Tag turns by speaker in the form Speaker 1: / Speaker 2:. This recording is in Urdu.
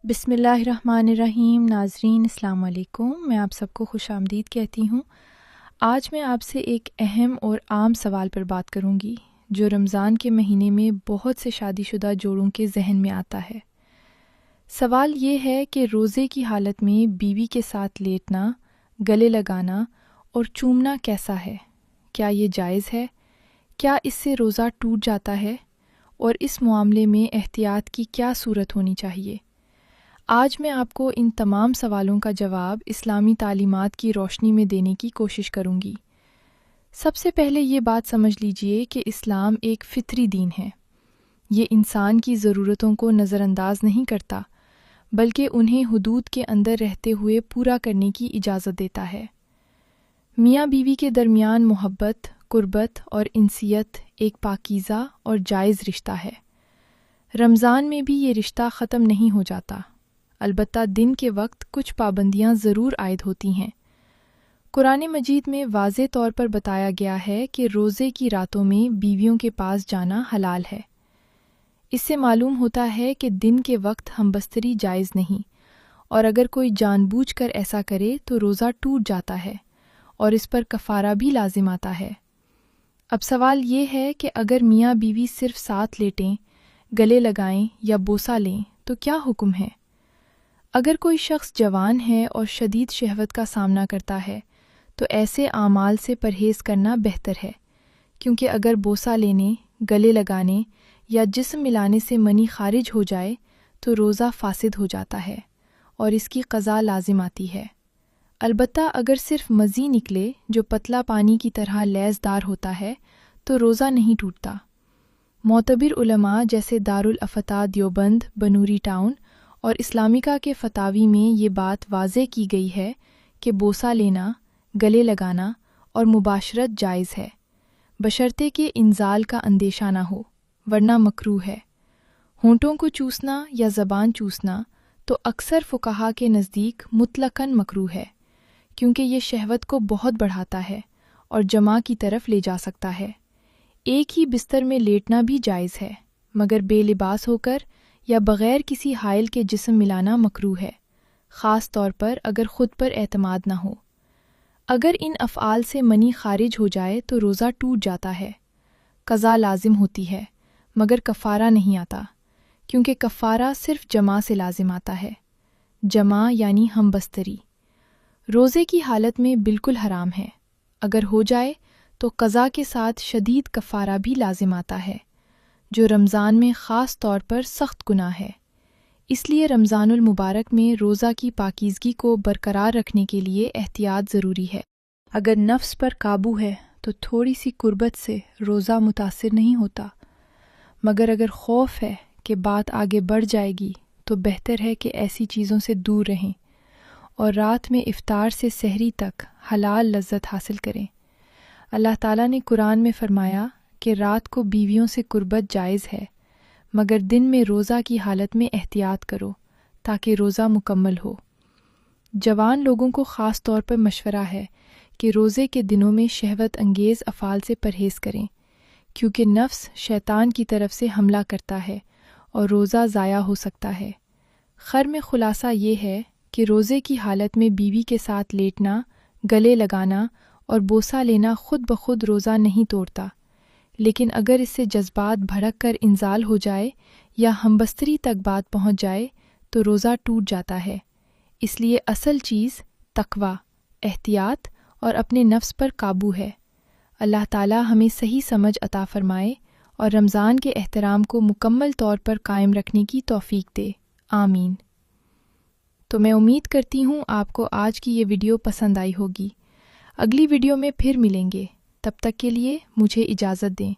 Speaker 1: بسم اللہ الرحمن الرحیم۔ ناظرین السلام علیکم، میں آپ سب کو خوش آمدید کہتی ہوں۔ آج میں آپ سے ایک اہم اور عام سوال پر بات کروں گی جو رمضان کے مہینے میں بہت سے شادی شدہ جوڑوں کے ذہن میں آتا ہے۔ سوال یہ ہے کہ روزے کی حالت میں بیوی کے ساتھ لیٹنا، گلے لگانا اور چومنا کیسا ہے؟ کیا یہ جائز ہے؟ کیا اس سے روزہ ٹوٹ جاتا ہے؟ اور اس معاملے میں احتیاط کی کیا صورت ہونی چاہیے؟ آج میں آپ کو ان تمام سوالوں کا جواب اسلامی تعلیمات کی روشنی میں دینے کی کوشش کروں گی۔ سب سے پہلے یہ بات سمجھ لیجئے کہ اسلام ایک فطری دین ہے۔ یہ انسان کی ضرورتوں کو نظر انداز نہیں کرتا، بلکہ انہیں حدود کے اندر رہتے ہوئے پورا کرنے کی اجازت دیتا ہے۔ میاں بیوی کے درمیان محبت، قربت اور انسیت ایک پاکیزہ اور جائز رشتہ ہے۔ رمضان میں بھی یہ رشتہ ختم نہیں ہو جاتا، البتہ دن کے وقت کچھ پابندیاں ضرور عائد ہوتی ہیں۔ قرآن مجید میں واضح طور پر بتایا گیا ہے کہ روزے کی راتوں میں بیویوں کے پاس جانا حلال ہے۔ اس سے معلوم ہوتا ہے کہ دن کے وقت ہمبستری جائز نہیں، اور اگر کوئی جان بوجھ کر ایسا کرے تو روزہ ٹوٹ جاتا ہے اور اس پر کفارہ بھی لازم آتا ہے۔ اب سوال یہ ہے کہ اگر میاں بیوی صرف ساتھ لیٹیں، گلے لگائیں یا بوسہ لیں تو کیا حکم ہے؟ اگر کوئی شخص جوان ہے اور شدید شہوت کا سامنا کرتا ہے تو ایسے اعمال سے پرہیز کرنا بہتر ہے، کیونکہ اگر بوسہ لینے، گلے لگانے یا جسم ملانے سے منی خارج ہو جائے تو روزہ فاسد ہو جاتا ہے اور اس کی قضا لازم آتی ہے۔ البتہ اگر صرف مزی نکلے جو پتلا پانی کی طرح لیسدار ہوتا ہے تو روزہ نہیں ٹوٹتا۔ معتبر علماء جیسے دارالفتویٰ دیوبند، بنوری ٹاؤن اور اسلامیکا کے فتاوی میں یہ بات واضح کی گئی ہے کہ بوسہ لینا، گلے لگانا اور مباشرت جائز ہے، بشرطے کہ انزال کا اندیشہ نہ ہو، ورنہ مکروہ ہے۔ ہونٹوں کو چوسنا یا زبان چوسنا تو اکثر فقہا کے نزدیک مطلقاً مکروہ ہے، کیونکہ یہ شہوت کو بہت بڑھاتا ہے اور جماع کی طرف لے جا سکتا ہے۔ ایک ہی بستر میں لیٹنا بھی جائز ہے، مگر بے لباس ہو کر یا بغیر کسی حائل کے جسم ملانا مکروہ ہے، خاص طور پر اگر خود پر اعتماد نہ ہو۔ اگر ان افعال سے منی خارج ہو جائے تو روزہ ٹوٹ جاتا ہے، قضا لازم ہوتی ہے، مگر کفارہ نہیں آتا، کیونکہ کفارہ صرف جماع سے لازم آتا ہے۔ جماع یعنی ہم بستری روزے کی حالت میں بالکل حرام ہے۔ اگر ہو جائے تو قضا کے ساتھ شدید کفارہ بھی لازم آتا ہے، جو رمضان میں خاص طور پر سخت گناہ ہے۔ اس لیے رمضان المبارک میں روزہ کی پاکیزگی کو برقرار رکھنے کے لیے احتیاط ضروری ہے۔ اگر نفس پر قابو ہے تو تھوڑی سی قربت سے روزہ متاثر نہیں ہوتا، مگر اگر خوف ہے کہ بات آگے بڑھ جائے گی تو بہتر ہے کہ ایسی چیزوں سے دور رہیں اور رات میں افطار سے سحری تک حلال لذت حاصل کریں۔ اللہ تعالیٰ نے قرآن میں فرمایا کہ رات کو بیویوں سے قربت جائز ہے، مگر دن میں روزہ کی حالت میں احتیاط کرو تاکہ روزہ مکمل ہو۔ جوان لوگوں کو خاص طور پر مشورہ ہے کہ روزے کے دنوں میں شہوت انگیز افعال سے پرہیز کریں، کیونکہ نفس شیطان کی طرف سے حملہ کرتا ہے اور روزہ ضائع ہو سکتا ہے۔ خر میں خلاصہ یہ ہے کہ روزے کی حالت میں بیوی کے ساتھ لیٹنا، گلے لگانا اور بوسہ لینا خود بخود روزہ نہیں توڑتا، لیکن اگر اس سے جذبات بھڑک کر انزال ہو جائے یا ہمبستری تک بات پہنچ جائے تو روزہ ٹوٹ جاتا ہے۔ اس لیے اصل چیز تقویٰ، احتیاط اور اپنے نفس پر قابو ہے۔ اللہ تعالیٰ ہمیں صحیح سمجھ عطا فرمائے اور رمضان کے احترام کو مکمل طور پر قائم رکھنے کی توفیق دے، آمین۔ تو میں امید کرتی ہوں آپ کو آج کی یہ ویڈیو پسند آئی ہوگی۔ اگلی ویڈیو میں پھر ملیں گے، تب تک کے لیے مجھے اجازت دیں۔